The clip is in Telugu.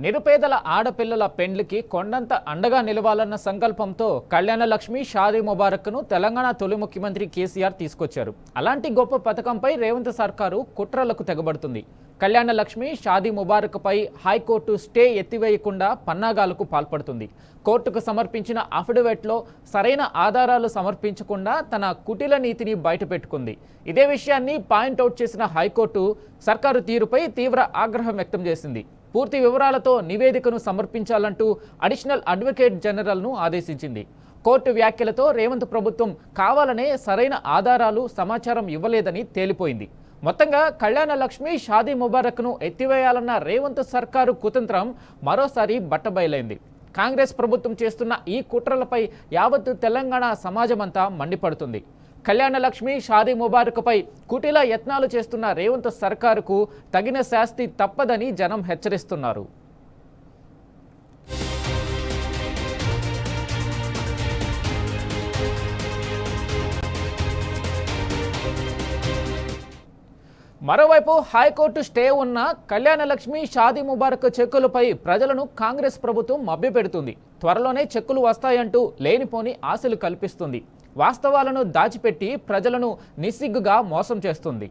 నిరుపేదల ఆడపిల్లల పెండ్లికి కొండంత అండగా నిలవాలన్న సంకల్పంతో కళ్యాణ లక్ష్మి షాదీ ముబారక్ను తెలంగాణ తొలి ముఖ్యమంత్రి కేసీఆర్ తీసుకొచ్చారు. అలాంటి గొప్ప పథకంపై రేవంత్ సర్కారు కుట్రలకు తెగబడుతుంది. Kalyana Lakshmi Shaadi ముబారక్పై high court stay ఎత్తివేయకుండా పన్నాగాలకు పాల్పడుతుంది. కోర్టుకు సమర్పించిన అఫిడవిట్లో సరైన ఆధారాలు సమర్పించకుండా తన కుటిల నీతిని బయటపెట్టుకుంది. ఇదే విషయాన్ని పాయింట్అవుట్ చేసిన హైకోర్టు సర్కారు తీరుపై తీవ్ర ఆగ్రహం వ్యక్తం చేసింది. పూర్తి వివరాలతో నివేదికను సమర్పించాలంటూ అడిషనల్ అడ్వకేట్ జనరల్ను ఆదేశించింది. కోర్టు వ్యాఖ్యలతో రేవంత్ ప్రభుత్వం కావాలనే సరైన ఆధారాలు సమాచారం ఇవ్వలేదని తేలిపోయింది. మొత్తంగా కళ్యాణ లక్ష్మి షాదీ ముబారక్ను ఎత్తివేయాలన్న రేవంత్ సర్కారు కుతంత్రం మరోసారి బట్టబయలైంది. కాంగ్రెస్ ప్రభుత్వం చేస్తున్న ఈ కుట్రలపై యావత్తు తెలంగాణ సమాజమంతా మండిపడుతుంది. కళ్యాణ లక్ష్మి షాదీ ముబారక్పై కుటిల యత్నాలు చేస్తున్న రేవంత్ సర్కారుకు తగిన శాస్తి తప్పదని జనం హెచ్చరిస్తున్నారు. మరోవైపు హైకోర్టు స్టే ఉన్న కళ్యాణ లక్ష్మి షాదీ ముబారక్ చెక్కులపై ప్రజలను కాంగ్రెస్ ప్రభుత్వం మభ్యపెడుతుంది. త్వరలోనే చెక్కులు వస్తాయంటూ లేనిపోని ఆశలు కల్పిస్తుంది. వాస్తవాలను దాచిపెట్టి ప్రజలను నిస్సిగ్గుగా మోసం చేస్తుంది.